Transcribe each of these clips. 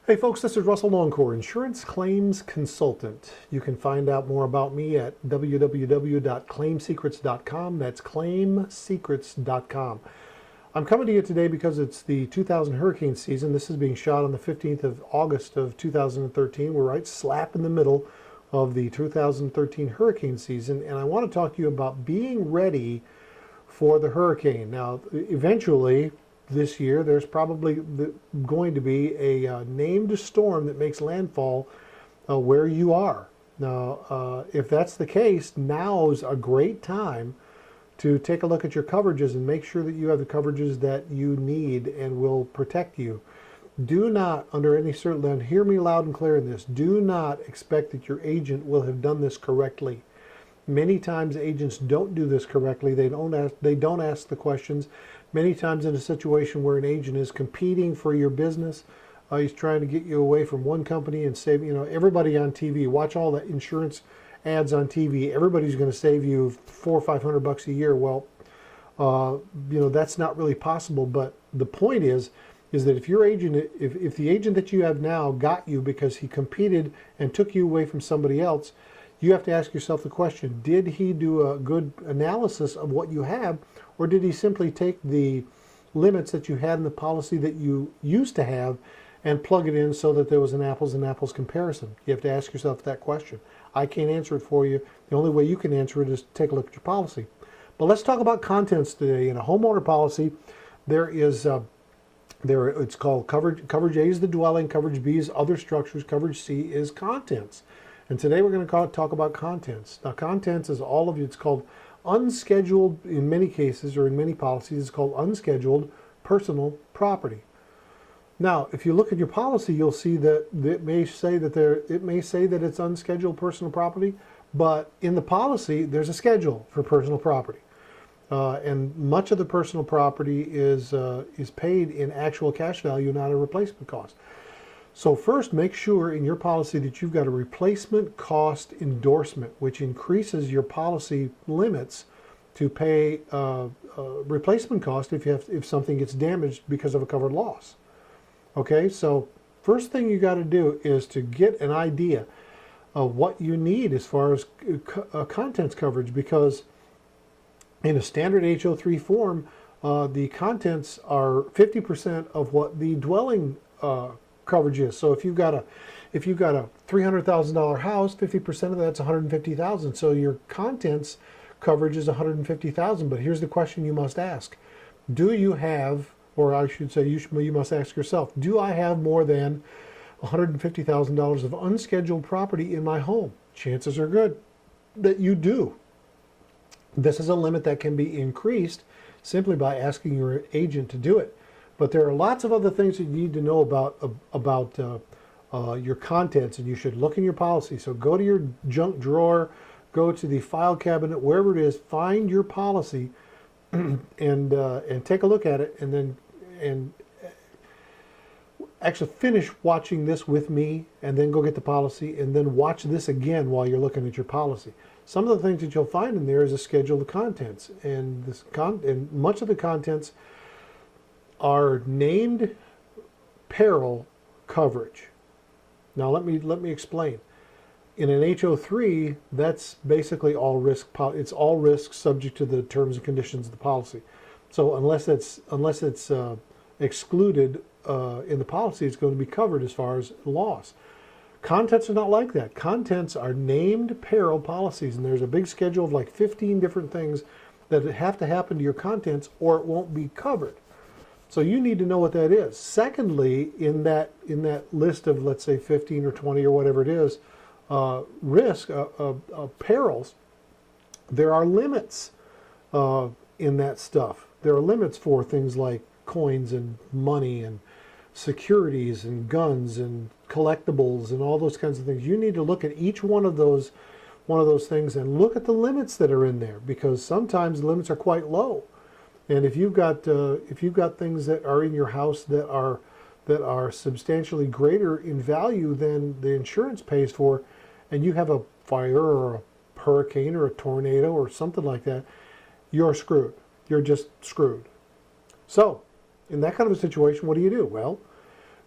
Hey folks, this is Russell Longcore, Insurance Claims Consultant. You can find out more about me at www.claimsecrets.com. That's claimsecrets.com. I'm coming to you today because it's the 2000 hurricane season. This is being shot on the 15th of August of 2013. We're right slap in the middle of the 2013 hurricane season, and I want to talk to you about being ready for the hurricane. Now, eventually, this year, there's probably going to be a named storm that makes landfall where you are. Now, if that's the case, now's a great time to take a look at your coverages and make sure that you have the coverages that you need and will protect you. Do not, under any circumstance, hear me loud and clear in this, do not expect that your agent will have done this correctly. Many times agents don't do this correctly. They don't ask the questions. Many times in a situation where an agent is competing for your business, he's trying to get you away from one company and save, everybody on TV, watch all the insurance ads on TV. Everybody's going to save you $400 or $500 a year. Well, that's not really possible. But the point is that if your agent, if the agent that you have now got you because he competed and took you away from somebody else, you have to ask yourself the question, did he do a good analysis of what you have, or did he simply take the limits that you had in the policy that you used to have and plug it in so that there was an apples and apples comparison? You have to ask yourself that question. I can't answer it for you. The only way you can answer it is to take a look at your policy. But let's talk about contents today. In a homeowner policy, it's called coverage A is the dwelling, coverage B is other structures, coverage C is contents. And today we're going to talk about contents. Now, contents is all of it's called unscheduled, in many cases or in many policies, it's called unscheduled personal property. Now, if you look at your policy, you'll see that it may say that it's unscheduled personal property, but in the policy there's a schedule for personal property, and much of the personal property is paid in actual cash value, not a replacement cost. So first, make sure in your policy that you've got a replacement cost endorsement, which increases your policy limits to pay replacement cost if something gets damaged because of a covered loss. Okay, so first thing you got to do is to get an idea of what you need as far as contents coverage, because in a standard HO3 form, the contents are 50% of what the dwelling coverage is. So if you've got a $300,000 house, 50% of that's $150,000. So your contents coverage is $150,000. But here's the question you must ask: do you have, or I should say, you must ask yourself, do I have more than $150,000 of unscheduled property in my home? Chances are good that you do. This is a limit that can be increased simply by asking your agent to do it. But there are lots of other things that you need to know about your contents, and you should look in your policy. So go to your junk drawer, go to the file cabinet, wherever it is, find your policy, and take a look at it, and actually finish watching this with me, and then go get the policy, and then watch this again while you're looking at your policy. Some of the things that you'll find in there is a schedule of contents, and much of the contents are named peril coverage. Now let me explain. In an HO3, that's basically all risk. It's all risk subject to the terms and conditions of the policy. So unless it's excluded in the policy, it's going to be covered as far as loss. Contents are not like that. Contents are named peril policies, and there's a big schedule of like 15 different things that have to happen to your contents or it won't be covered. So you need to know what that is. Secondly, in that list of, let's say, 15 or 20 or whatever it is, perils, there are limits in that stuff. There are limits for things like coins and money and securities and guns and collectibles and all those kinds of things. You need to look at each one of those things and look at the limits that are in there, because sometimes the limits are quite low. And if you've got things that are in your house that are substantially greater in value than the insurance pays for, and you have a fire or a hurricane or a tornado or something like that, you're screwed. You're just screwed. So in that kind of a situation, what do? Well,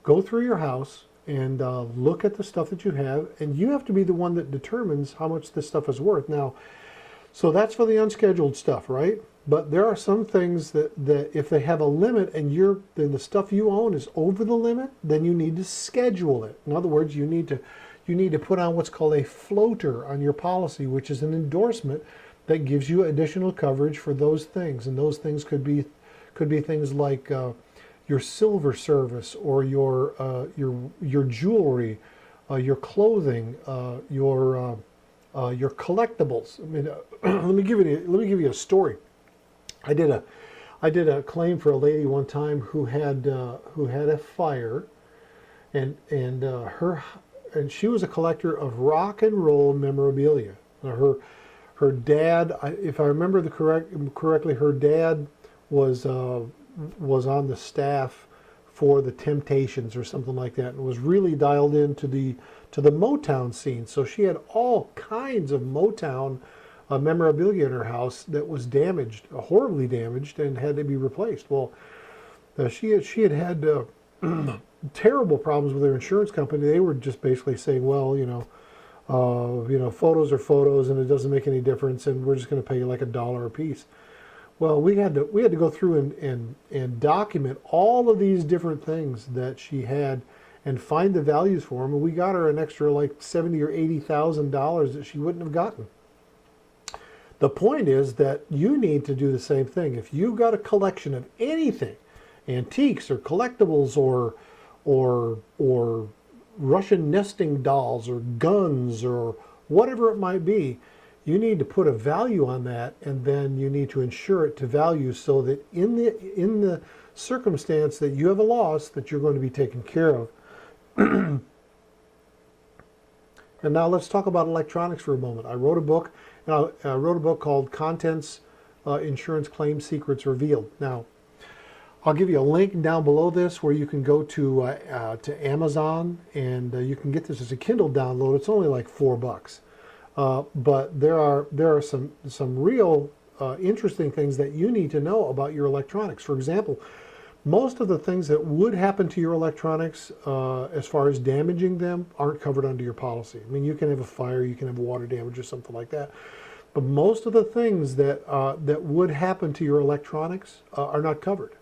go through your house, and look at the stuff that you have, and you have to be the one that determines how much this stuff is worth. Now, so that's for the unscheduled stuff, right? But there are some things that if they have a limit and then the stuff you own is over the limit, then you need to schedule it. In other words, you need to put on what's called a floater on your policy, which is an endorsement that gives you additional coverage for those things. And those things could be things like your silver service, or your jewelry, your clothing, your collectibles. I mean, let me give you a story. I did a claim for a lady one time who had a fire, and she was a collector of rock and roll memorabilia. Her dad, if I remember correctly, her dad was on the staff for the Temptations or something like that, and was really dialed into the Motown scene. So she had all kinds of Motown memorabilia in her house that was damaged, horribly damaged, and had to be replaced. Well, she had terrible problems with her insurance company. They were just basically saying, well, photos are photos, and it doesn't make any difference, and we're just going to pay you like $1 a piece. Well, we had to go through and document all of these different things that she had and find the values for them, and we got her an extra like $70,000 or $80,000 that she wouldn't have gotten. The point is that you need to do the same thing. If you've got a collection of anything, antiques or collectibles or Russian nesting dolls or guns or whatever it might be, you need to put a value on that, and then you need to insure it to value, so that in the circumstance that you have a loss, that you're going to be taken care of. And now let's talk about electronics for a moment. I wrote a book called Contents Insurance Claim Secrets Revealed. Now, I'll give you a link down below this where you can go to Amazon, and you can get this as a Kindle download. It's only like $4. But there are some real interesting things that you need to know about your electronics. For example, most of the things that would happen to your electronics as far as damaging them aren't covered under your policy. I mean, you can have a fire, you can have water damage or something like that. But most of the things that would happen to your electronics are not covered.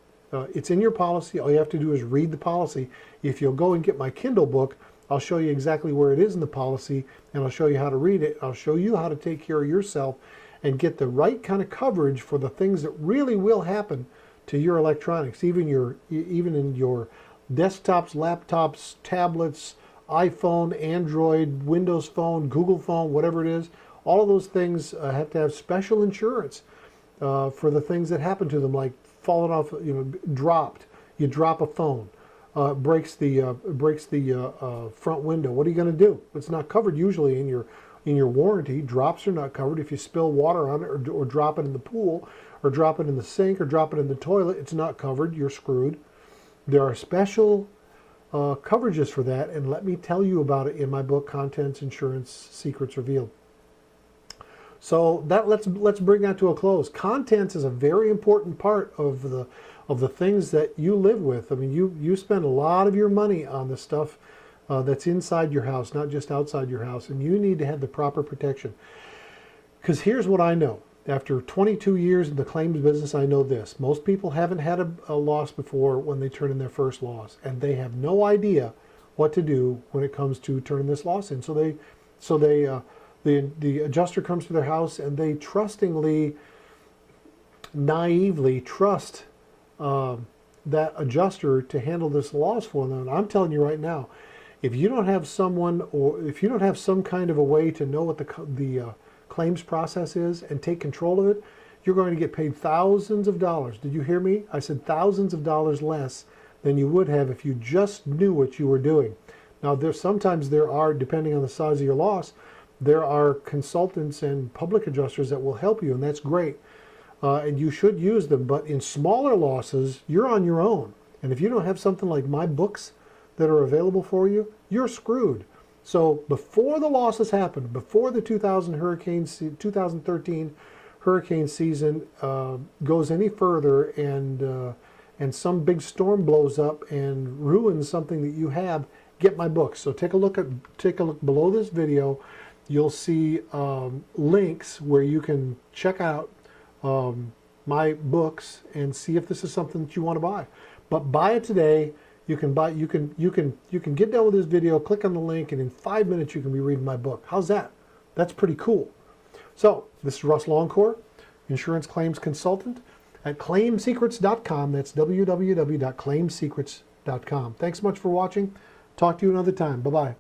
It's in your policy. All you have to do is read the policy. If you'll go and get my Kindle book, I'll show you exactly where it is in the policy, and I'll show you how to read it. I'll show you how to take care of yourself and get the right kind of coverage for the things that really will happen to your electronics, even in your desktops, laptops, tablets, iPhone, Android, Windows Phone, Google Phone, whatever it is. All of those things have to have special insurance for the things that happen to them, like falling off, dropped. You drop a phone. Breaks the front window. What are you going to do? It's not covered usually in your warranty. Drops are not covered. If you spill water on it, or drop it in the pool, or drop it in the sink, or drop it in the toilet, it's not covered. You're screwed. There are special coverages for that, and let me tell you about it in my book, Contents Insurance Secrets Revealed. So let's bring that to a close. Contents is a very important part of the things that you live with. I mean, you spend a lot of your money on the stuff that's inside your house, not just outside your house, and you need to have the proper protection. Because here's what I know. After 22 years in the claims business, I know this. Most people haven't had a loss before when they turn in their first loss, and they have no idea what to do when it comes to turning this loss in. The adjuster comes to their house, and they trustingly, naively trust that adjuster to handle this loss for them. And I'm telling you right now, if you don't have someone, or if you don't have some kind of a way to know what the claims process is and take control of it, you're going to get paid thousands of dollars. Did you hear me? I said thousands of dollars less than you would have if you just knew what you were doing. Now, sometimes there are, depending on the size of your loss, there are consultants and public adjusters that will help you, and that's great. And you should use them. But in smaller losses, you're on your own. And if you don't have something like my books that are available for you, you're screwed. So before the losses happen, before the 2013 hurricane season goes any further, and some big storm blows up and ruins something that you have, get my books. So take a look below this video. You'll see links where you can check out my books and see if this is something that you want to buy. But buy it today. You can get done with this video, click on the link, and in 5 minutes you can be reading my book. How's that? That's pretty cool. So this is Russ Longcore, insurance claims consultant at claimsecrets.com. That's www.claimsecrets.com. Thanks so much for watching. Talk to you another time. Bye-bye.